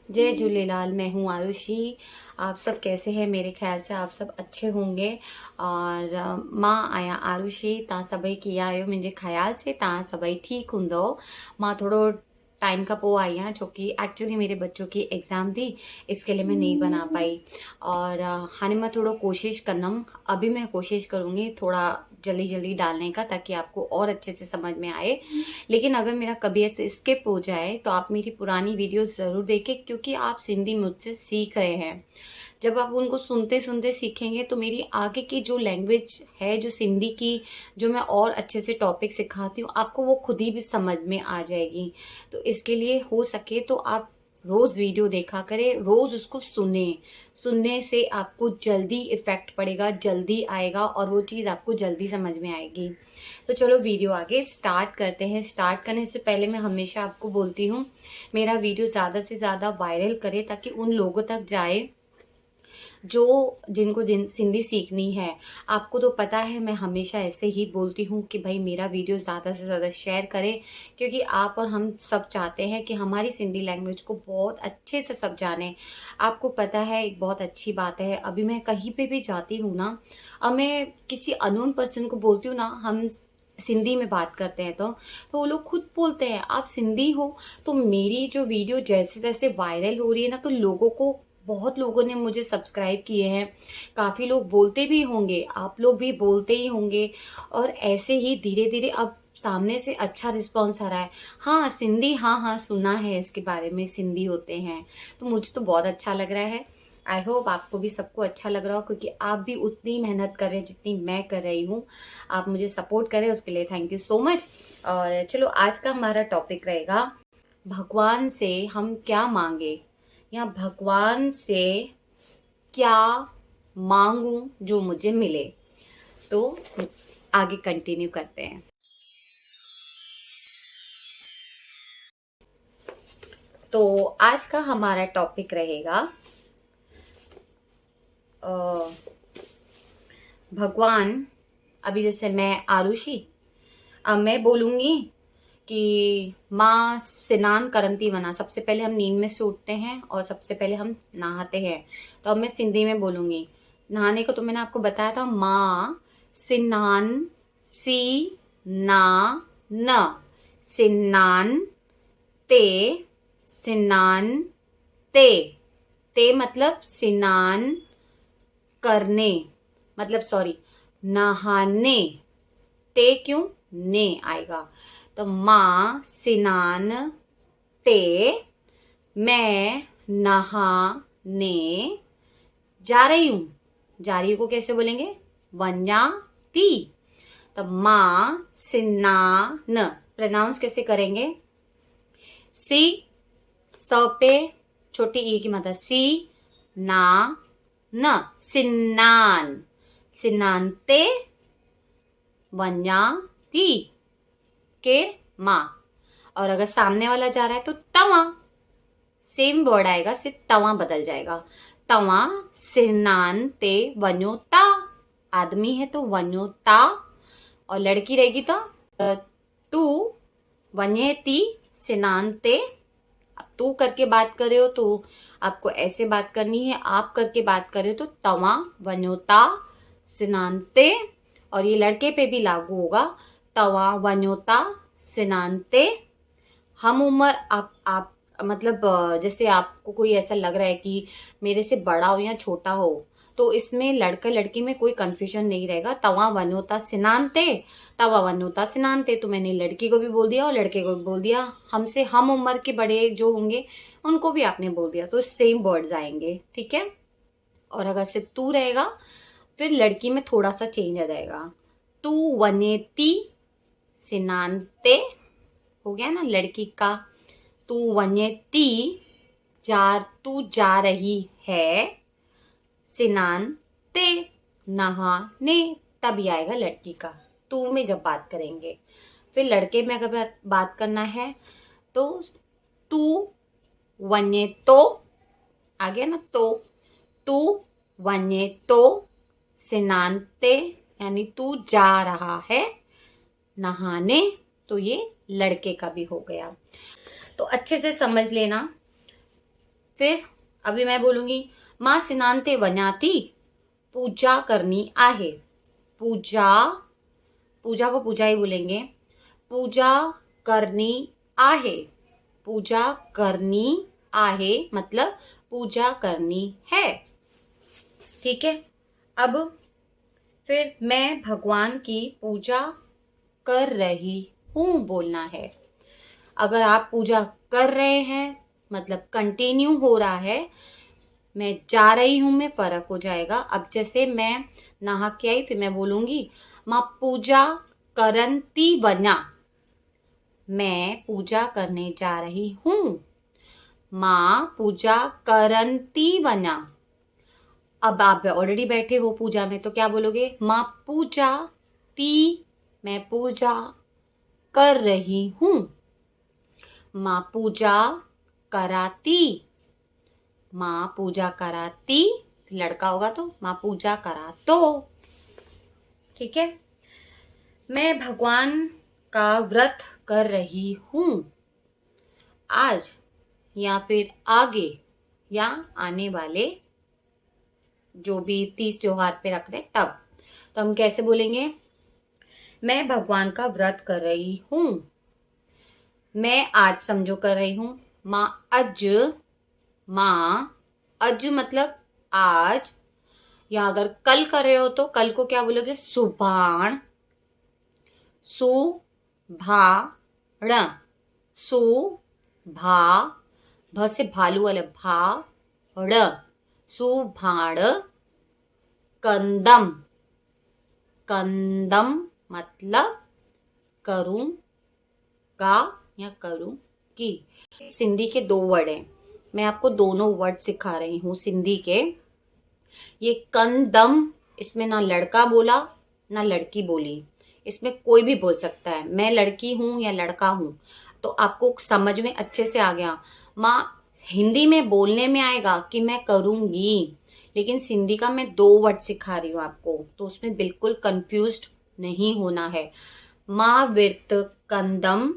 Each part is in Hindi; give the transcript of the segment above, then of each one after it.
जय झूलेलाल। मैं हूँ आरुषि। आप सब कैसे हैं? मेरे ख्याल से आप सब अच्छे होंगे। और मां आया आरुषि तव्हां सभई कीअं आहियो? मुंहिंजे ख्याल से तव्हां सभई ठीकु हूंदव। मां थोड़ो टाइम का पोइ आई हैं, छोकि एक्चुअली मेरे बच्चों की एग्ज़ाम थी, इसके लिए मैं नहीं बना पाई। और हाणे मां थोड़ो कोशिश कंदमि। अभी मैं कोशिश करूँगी थोड़ा जल्दी जल्दी डालने का, ताकि आपको और अच्छे से समझ में आए। लेकिन अगर मेरा कभी ऐसे स्किप हो जाए तो आप मेरी पुरानी वीडियो ज़रूर देखें, क्योंकि आप सिंधी मुझसे सीख रहे हैं। जब आप उनको सुनते सुनते सीखेंगे तो मेरी आगे की जो लैंग्वेज है, जो सिंधी की, जो मैं और अच्छे से टॉपिक सिखाती हूँ, आपको वो खुद ही भी समझ में आ जाएगी। तो इसके लिए हो सके तो आप रोज़ वीडियो देखा करें, रोज़ उसको सुने। सुनने से आपको जल्दी इफ़ेक्ट पड़ेगा, जल्दी आएगा और वो चीज़ आपको जल्दी समझ में आएगी। तो चलो वीडियो आगे स्टार्ट करते हैं। स्टार्ट करने से पहले मैं हमेशा आपको बोलती हूँ, मेरा वीडियो ज़्यादा से ज़्यादा वायरल करे, ताकि उन लोगों तक जाए जिनको सिंधी सीखनी है। आपको तो पता है, मैं हमेशा ऐसे ही बोलती हूँ कि भाई मेरा वीडियो ज़्यादा से ज़्यादा शेयर करें, क्योंकि आप और हम सब चाहते हैं कि हमारी सिंधी लैंग्वेज को बहुत अच्छे से सब जाने। आपको पता है, एक बहुत अच्छी बात है, अभी मैं कहीं पे भी जाती हूँ ना, अब मैं किसी अननोन पर्सन को बोलती हूँ ना, हम सिंधी में बात करते हैं तो वो लोग खुद बोलते हैं आप सिंधी हो। तो मेरी जो वीडियो जैसे जैसे वायरल हो रही है ना, तो लोगों को, बहुत लोगों ने मुझे सब्सक्राइब किए हैं। काफ़ी लोग बोलते भी होंगे, आप लोग भी बोलते ही होंगे। और ऐसे ही धीरे धीरे अब सामने से अच्छा रिस्पॉन्स आ रहा है। हाँ सिंधी, हाँ हाँ सुना है इसके बारे में, सिंधी होते हैं। तो मुझे तो बहुत अच्छा लग रहा है। आई होप आपको भी सबको अच्छा लग रहा हो, क्योंकि आप भी उतनी मेहनत कर रहे हैं जितनी मैं कर रही हूँ। आप मुझे सपोर्ट करें, उसके लिए थैंक यू सो मच। और चलो, आज का हमारा टॉपिक रहेगा, भगवान से हम क्या मांगे, या भगवान से क्या मांगू जो मुझे मिले। तो आगे कंटिन्यू करते हैं। तो आज का हमारा टॉपिक रहेगा भगवान। अभी जैसे मैं आरुषि, अब मैं बोलूंगी कि माँ स्नान करंती वना। सबसे पहले हम नींद में से उठते हैं और सबसे पहले हम नहाते हैं। तो अब मैं सिंधी में बोलूंगी। नहाने को तो मैंने आपको बताया था, माँ स्नान, सी ना न, स्नान ते, स्नान ते। ते मतलब स्नान करने, मतलब सॉरी, नहाने। ते क्यों? ने आएगा। तो माँ स्नान ते, मैं नहाने जा रही हूँ। जा रही हूँ को कैसे बोलेंगे? वन्या ती। तो माँ स्नान प्रोनाउंस कैसे करेंगे? सी, स पे छोटी ई की मात्रा, सी ना न, सिन्नान। सिन्नान ते वन्या ती के माँ। और अगर सामने वाला जा रहा है तो तवा, सेम वर्ड आएगा, सिर्फ तवा बदल जाएगा। तवा स्नान ते वन्यो ता। आदमी है तो वन्यो ता, और लड़की रहेगी तो तू वन्येती स्नान ते। अब तू करके बात कर रहे हो तो आपको ऐसे बात करनी है, आप करके बात कर रहे हो तो तवा वन्योता स्नानते। और ये लड़के पे भी लागू होगा, तवा वन्योता स्नानते। हम उम्र, आप मतलब जैसे आपको कोई ऐसा लग रहा है कि मेरे से बड़ा हो या छोटा हो, तो इसमें लड़का लड़की में कोई कंफ्यूजन नहीं रहेगा। तवा वन्योता स्नानते, तवा वन्योता स्नानते। तो मैंने लड़की को भी बोल दिया और लड़के को भी बोल दिया। हमसे हम उम्र के बड़े जो होंगे उनको भी आपने बोल दिया, तो सेम वर्ड्स आएंगे, ठीक है। और अगर सिर्फ तू रहेगा, फिर लड़की में थोड़ा सा चेंज आ जाएगा। तू वनेती स्नानते हो गया ना लड़की का। तू वनेती, तू जा रही है, स्नान ते नहाने, तभी आएगा लड़की का। तू में जब बात करेंगे, फिर लड़के में अगर बात करना है तो तू वने तो, आ गया ना। तो तू वने तो स्नान ते, यानी तू जा रहा है नहाने, तो ये लड़के का भी हो गया। तो अच्छे से समझ लेना, फिर अभी मैं बोलूंगी माँ सिनानते वन्याती, पूजा करनी आहे। पूजा, पूजा को पूजा ही बोलेंगे। पूजा करनी आहे, पूजा करनी आहे मतलब पूजा करनी है। ठीक है। अब फिर मैं भगवान की पूजा कर रही हूं बोलना है। अगर आप पूजा कर रहे हैं मतलब कंटिन्यू हो रहा है, मैं जा रही हूं में फर्क हो जाएगा। अब जैसे मैं नहा के आई, फिर मैं बोलूंगी माँ पूजा करंती वना, मैं पूजा करने जा रही हूं। माँ पूजा करंती वना। अब आप ऑलरेडी बैठे हो पूजा में तो क्या बोलोगे, माँ पूजा ती, मैं पूजा कर रही हूं। माँ पूजा कराती, माँ पूजा कराती, लड़का होगा तो माँ पूजा करा तो। ठीक है। मैं भगवान का व्रत कर रही हूं आज, या फिर आगे या आने वाले जो भी 30 त्योहार पे रख रहे तब, तो हम कैसे बोलेंगे, मैं भगवान का व्रत कर रही हूं। मैं आज समझो कर रही हूं, माँ अज, माँ अज मतलब आज, या अगर कल कर रहे हो तो कल को क्या बोलोगे, सुभाण, सुभाण, सुभा, भ से भालू वाले भाड़, सुभाण, कंदम, कंदम मतलब करूंगा या करूंगी। सिंधी के 2 वर्ड हैं, मैं आपको दोनों वर्ड सिखा रही हूँ सिंधी के। ये कंदम, इसमें ना लड़का बोला ना लड़की बोली, इसमें कोई भी बोल सकता है। मैं लड़की हूं या लड़का हूं, तो आपको समझ में अच्छे से आ गया। माँ हिंदी में बोलने में आएगा कि मैं करूंगी, लेकिन सिंधी का मैं 2 वर्ड सिखा रही हूँ आपको, तो उसमें बिल्कुल कंफ्यूज्ड नहीं होना है। माँ व्रत कंदम,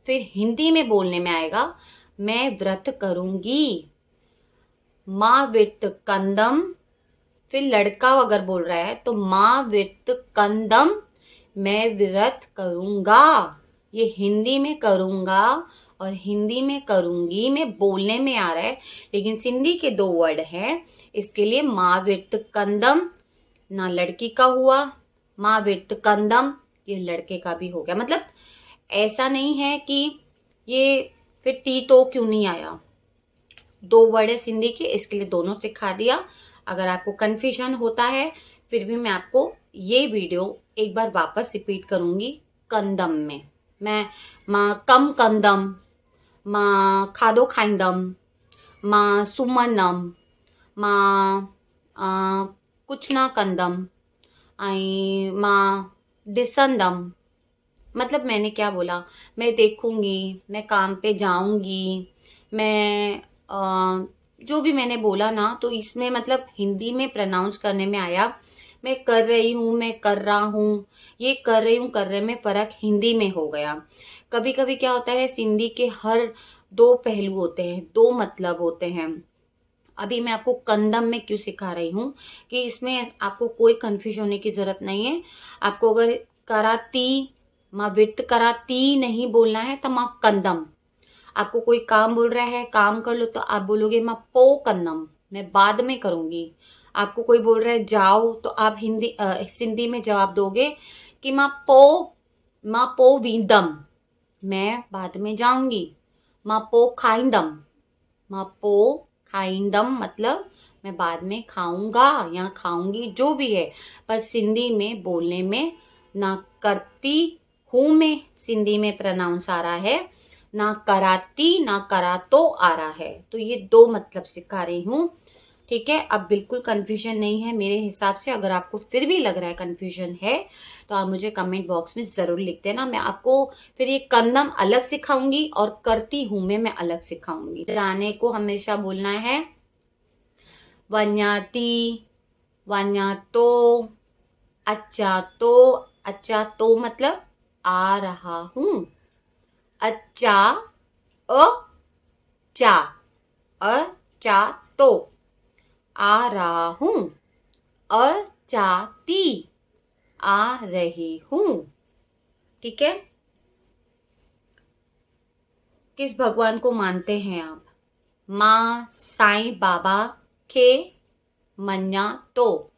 फिर हिंदी में बोलने में आएगा मैं व्रत करूंगी। माँ व्रत कंदम, फिर लड़का अगर बोल रहा है तो माँ व्रत कंदम, मैं व्रत करूंगा। ये हिंदी में करूंगा और हिंदी में करूंगी में बोलने में आ रहा है, लेकिन सिंधी के 2 वर्ड हैं, इसके लिए माँ व्रत कंदम ना लड़की का हुआ, माँ व्रत कंदम ये लड़के का भी हो गया। मतलब ऐसा नहीं है कि ये फिर टी तो क्यों नहीं आया, 2 वर्ड है सिंधी के, इसके लिए दोनों सिखा दिया। अगर आपको कंफ्यूजन होता है फिर भी मैं आपको ये वीडियो एक बार वापस रिपीट करूंगी। कंदम में मैं माँ कम कंदम, माँ खाधो खाईंदम, माँ सुमनम, माँ कुछ ना कंदम, आई माँ डिसंदम। मतलब मैंने क्या बोला, मैं देखूंगी, मैं काम पे जाऊंगी, मैं जो भी मैंने बोला ना, तो इसमें मतलब हिंदी में प्रोनाउंस करने में आया मैं कर रही हूँ, मैं कर रहा हूँ, ये कर रही हूँ कर रहे में फर्क हिंदी में हो गया। कभी कभी क्या होता है, सिंधी के हर 2 पहलू होते हैं, 2 मतलब होते हैं। अभी मैं आपको कंदम में क्यों सिखा रही हूँ कि इसमें आपको कोई कंफ्यूज होने की जरूरत नहीं है। आपको अगर कराती, माँ वित्त कराती नहीं बोलना है तो माँ कंदम। आपको कोई काम बोल रहा है काम कर लो तो आप बोलोगे माँ पो कंदम, मैं बाद में करूंगी। आपको कोई बोल रहा है जाओ तो आप सिंधी में जवाब दोगे कि माँ पो वींदम, मैं बाद में जाऊंगी। माँ पो खाईंदम, माँ पो खाईंदम मतलब मैं बाद में खाऊंगा या खाऊंगी, जो भी है। पर सिंधी में बोलने में ना करती हूं में सिंधी में प्रोनाउंस आ रहा है, ना कराती ना करातो आ रहा है। तो ये 2 मतलब सिखा रही हूँ। ठीक है। अब बिल्कुल कंफ्यूजन नहीं है मेरे हिसाब से। अगर आपको फिर भी लग रहा है कंफ्यूजन है तो आप मुझे कमेंट बॉक्स में जरूर लिख देना। मैं आपको फिर ये कंदम अलग सिखाऊंगी और करती हूं में मैं अलग सिखाऊंगी। जाने को हमेशा बोलना है वन्याती, वन्यातो, अच्छा तो, अच्छा तो मतलब आ रहा हूं। अच्छा, अ चा, अ तो आ रहा हूं, चाती आ रही हूं। ठीक है। किस भगवान को मानते हैं आप? माँ साईं बाबा के मन्या तो,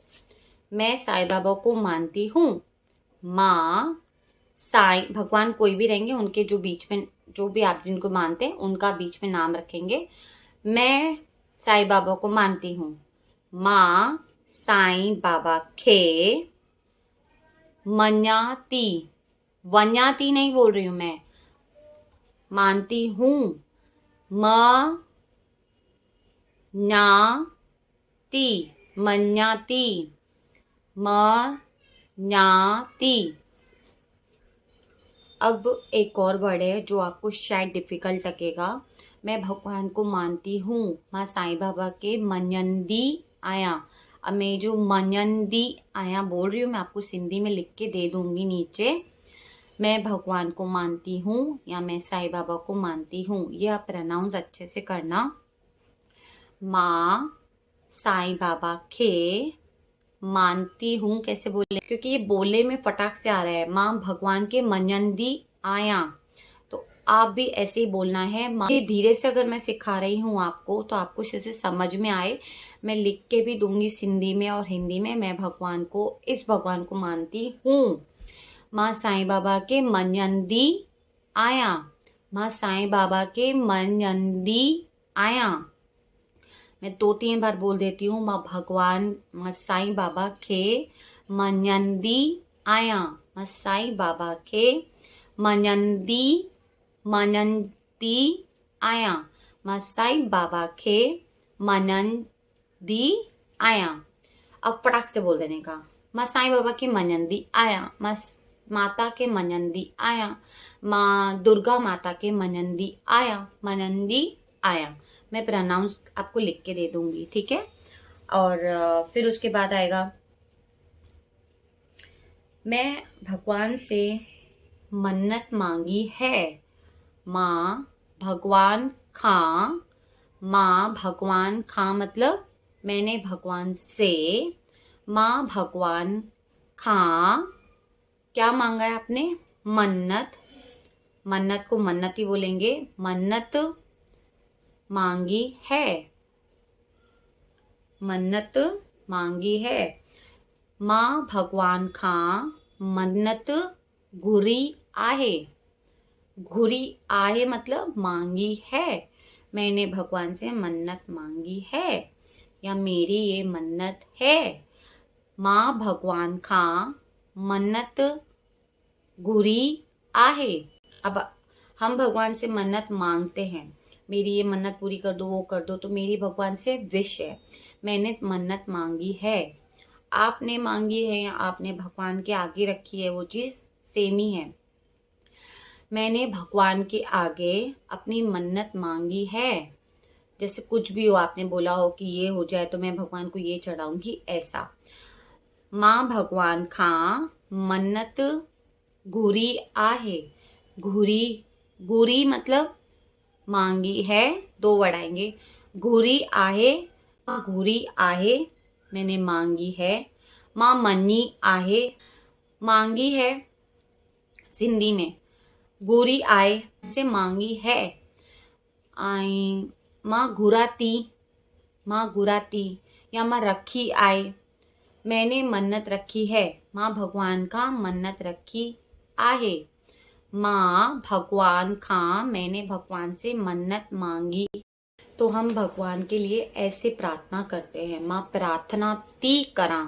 मैं साईं बाबा को मानती हूँ। माँ साईं, भगवान कोई भी रहेंगे, उनके जो बीच में जो भी आप जिनको मानते हैं उनका बीच में नाम रखेंगे। मैं साईं बाबा को मानती हूँ। माँ साईं बाबा के मन्याती, वन्याती नहीं बोल रही हूं मैं, मानती हूं। न्याती, मन्याती, न्याती। अब एक और वर्ड है जो आपको शायद डिफिकल्ट लगेगा। मैं भगवान को मानती हूँ, माँ साईं बाबा के मन्यंदी आया। अब मैं जो मन्यंदी आया बोल रही हूँ, मैं आपको सिंधी में लिख के दे दूंगी नीचे। मैं भगवान को मानती हूँ या मैं साईं बाबा को मानती हूँ, ये आप प्रोनाउंस अच्छे से करना। माँ साईं बाबा के मानती हूँ कैसे बोले, क्योंकि ये बोले में फटाक से आ रहा है। माँ भगवान के मन्यंदी आया, तो आप भी ऐसे ही बोलना है। धीरे से अगर मैं सिखा रही हूँ आपको, तो आपको इसे समझ में आए। मैं लिख के भी दूंगी सिंधी में और हिंदी में। मैं भगवान को, इस भगवान को मानती हूँ। माँ साईं बाबा के मन्यंदी आया, माँ साईं बाबा के मन्यंदी आया। मैं 2-3 बार बोल देती हूँ। माँ भगवान, माँ साईं बाबा के मन्यंदी आया, माँ साईं बाबा के मन्यंदी आया, माँ साईं बाबा के मन्यंदी आया। अब फटाक से बोल देने का। माँ साईं बाबा की मन्यंदी आया, माँ माता के मन्यंदी आया, माँ दुर्गा माता के मन्यंदी आया, मन्यंदी आया। मैं प्रोनाउंस आपको लिख के दे दूंगी, ठीक है। और फिर उसके बाद आएगा, मैं भगवान से मन्नत मांगी है। माँ भगवान खां, माँ भगवान खां मतलब मैंने भगवान से, माँ भगवान खां क्या मांगा है आपने? मन्नत। मन्नत को मन्नत ही बोलेंगे। मन्नत मांगी है, मन्नत मांगी है। माँ भगवान खां मन्नत घुरी आहे। घुरी आहे मतलब मांगी है। मैंने भगवान से मन्नत मांगी है या मेरी ये मन्नत है। माँ भगवान खां मन्नत घुरी आहे। अब हम भगवान से मन्नत मांगते हैं, मेरी ये मन्नत पूरी कर दो, वो कर दो, तो मेरी भगवान से विश है, मैंने मन्नत मांगी है। आपने मांगी है या आपने भगवान के आगे रखी है, वो चीज सेम ही है। मैंने भगवान के आगे अपनी मन्नत मांगी है। जैसे कुछ भी हो, आपने बोला हो कि ये हो जाए तो मैं भगवान को ये चढ़ाऊंगी, ऐसा। माँ भगवान खां मन्नत घुरी आहे। घुरी, घुरी मतलब मांगी है, 2 वर्ड आएंगे। घुरी आहे, घुरी आहे मैंने मांगी है। माँ मन्नी आहे, मांगी है सिंधी में। घुरी आए से मांगी है। आई माँ घुराती, माँ घुराती या माँ रखी आए, मैंने मन्नत रखी है। माँ भगवान का मन्नत रखी आहे। माँ भगवान खां मैंने भगवान से मन्नत मांगी। तो हम भगवान के लिए ऐसे प्रार्थना करते हैं। माँ प्रार्थना ती करा,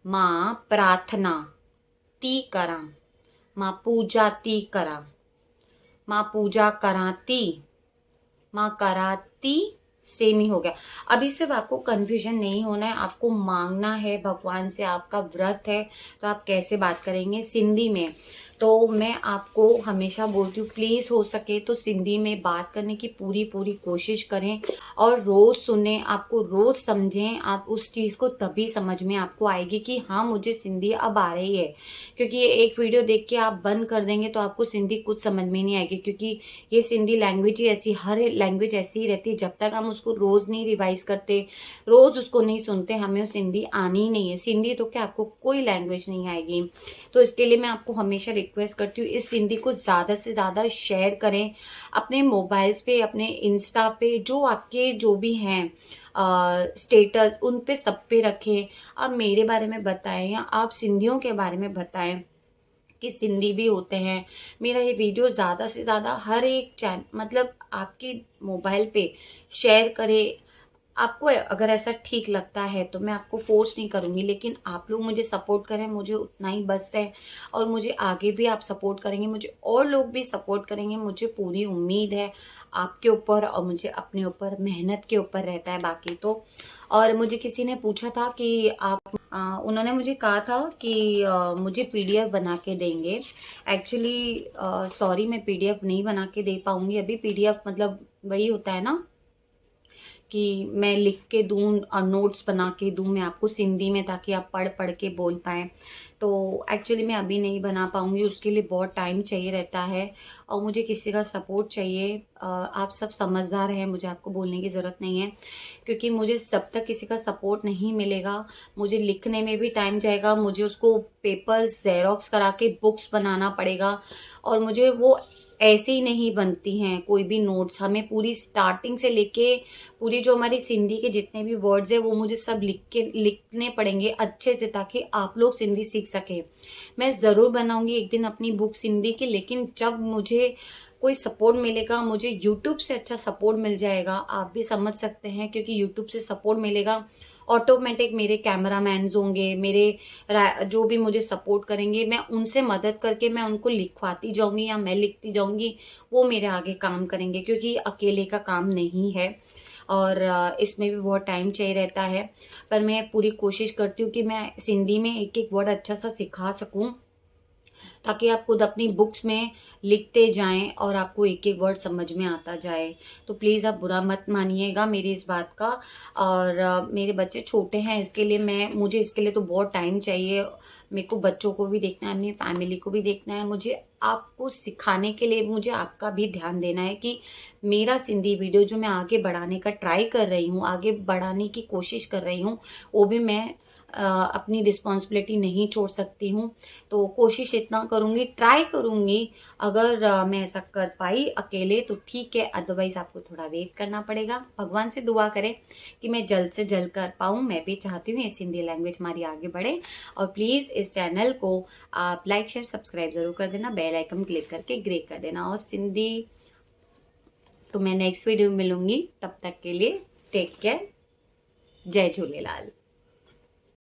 माँ प्रार्थना ती करा, माँ पूजा ती करा, माँ पूजा कराती, माँ कराती, सेम ही हो गया। अभी सिर्फ आपको कंफ्यूजन नहीं होना है, आपको मांगना है भगवान से, आपका व्रत है तो आप कैसे बात करेंगे सिंधी में। तो मैं आपको हमेशा बोलती हूँ, प्लीज़ हो सके तो सिंधी में बात करने की पूरी पूरी कोशिश करें और रोज़ सुने, आपको रोज़ समझें। आप उस चीज़ को तभी समझ में आपको आएगी कि हाँ, मुझे सिंधी अब आ रही है। क्योंकि ये एक वीडियो देख के आप बंद कर देंगे तो आपको सिंधी कुछ समझ में नहीं आएगी, क्योंकि ये सिंधी लैंग्वेज ही ऐसी, हर लैंग्वेज ऐसी ही रहती है। जब तक हम उसको रोज़ नहीं रिवाइज करते, रोज़ उसको नहीं सुनते, हमें सिंधी आनी ही नहीं है। सिंधी तो क्या, आपको कोई लैंग्वेज नहीं आएगी। तो इसके लिए मैं आपको हमेशा रिक्वेस्ट करती हूँ, इस सिंधी को ज़्यादा से ज़्यादा शेयर करें अपने मोबाइल्स पे, अपने इंस्टा पे, जो आपके जो भी हैं स्टेटस, उन पे सब पे रखें। आप मेरे बारे में बताएं या आप सिंधियों के बारे में बताएं कि सिंधी भी होते हैं। मेरा ये वीडियो ज़्यादा से ज़्यादा हर एक मतलब आपके मोबाइल पे शेयर करें। आपको अगर ऐसा ठीक लगता है तो मैं आपको फोर्स नहीं करूंगी, लेकिन आप लोग मुझे सपोर्ट करें, मुझे उतना ही बस है। और मुझे आगे भी आप सपोर्ट करेंगे, मुझे और लोग भी सपोर्ट करेंगे, मुझे पूरी उम्मीद है आपके ऊपर, और मुझे अपने ऊपर, मेहनत के ऊपर रहता है बाकी तो। और मुझे किसी ने पूछा था कि आप उन्होंने मुझे कहा था कि मुझे पीडीएफ बना के देंगे। एक्चुअली सॉरी, मैं पीडीएफ नहीं बना के दे पाऊंगी अभी। पीडीएफ मतलब वही होता है ना कि मैं लिख के दूँ और नोट्स बना के दूँ मैं आपको सिंधी में, ताकि आप पढ़ पढ़ के बोल पाएँ। तो एक्चुअली मैं अभी नहीं बना पाऊँगी, उसके लिए बहुत टाइम चाहिए रहता है और मुझे किसी का सपोर्ट चाहिए। आप सब समझदार हैं, मुझे आपको बोलने की ज़रूरत नहीं है, क्योंकि मुझे जब तक किसी का सपोर्ट नहीं मिलेगा, मुझे लिखने में भी टाइम जाएगा, मुझे उसको पेपर्स ज़ेरॉक्स करा के बुक्स बनाना पड़ेगा। और मुझे वो ऐसे ही नहीं बनती हैं कोई भी नोट्स, हमें पूरी स्टार्टिंग से लेके पूरी जो हमारी सिंधी के जितने भी वर्ड्स है वो मुझे सब लिखने पड़ेंगे अच्छे से, ताकि आप लोग सिंधी सीख सके। मैं ज़रूर बनाऊंगी एक दिन अपनी बुक सिंधी की, लेकिन जब मुझे कोई सपोर्ट मिलेगा, मुझे यूट्यूब से अच्छा सपोर्ट मिल जाएगा। आप भी समझ सकते हैं, क्योंकि यूट्यूब से सपोर्ट मिलेगा, ऑटोमेटिक मेरे कैमरामैन्स होंगे, मेरे जो भी मुझे सपोर्ट करेंगे, मैं उनसे मदद करके मैं उनको लिखवाती जाऊंगी या मैं लिखती जाऊंगी, वो मेरे आगे काम करेंगे, क्योंकि अकेले का काम नहीं है। और इसमें भी बहुत टाइम चाहिए रहता है। पर मैं पूरी कोशिश करती हूँ कि मैं सिंधी में एक एक वर्ड अच्छा सा सिखा सकूँ, ताकि आप खुद अपनी बुक्स में लिखते जाएं और आपको एक एक वर्ड समझ में आता जाए। तो प्लीज़ आप बुरा मत मानिएगा मेरी इस बात का। और मेरे बच्चे छोटे हैं, इसके लिए मुझे इसके लिए तो बहुत टाइम चाहिए। मेरे को बच्चों को भी देखना है, अपनी फैमिली को भी देखना है। मुझे आपको सिखाने के लिए मुझे आपका भी ध्यान देना है कि मेरा सिंधी वीडियो जो मैं आगे बढ़ाने का ट्राई कर रही हूँ, आगे बढ़ाने की कोशिश कर रही हूँ, वो भी मैं अपनी रिस्पॉन्सिबिलिटी नहीं छोड़ सकती हूँ। तो कोशिश इतना करूँगी, ट्राई करूँगी। अगर मैं ऐसा कर पाई अकेले तो ठीक है, अदरवाइज़ आपको थोड़ा वेट करना पड़ेगा। भगवान से दुआ करें कि मैं जल्द से जल्द कर पाऊँ। मैं भी चाहती हूँ ये सिंधी लैंग्वेज हमारी आगे बढ़े। और प्लीज़ इस चैनल को आप लाइक शेयर सब्सक्राइब ज़रूर कर देना, बेल आइकन क्लिक करके ग्रे कर देना। और सिंधी तो मैं नेक्स्ट वीडियो में मिलूंगी, तब तक के लिए टेक केयर। जय झूलेलाल।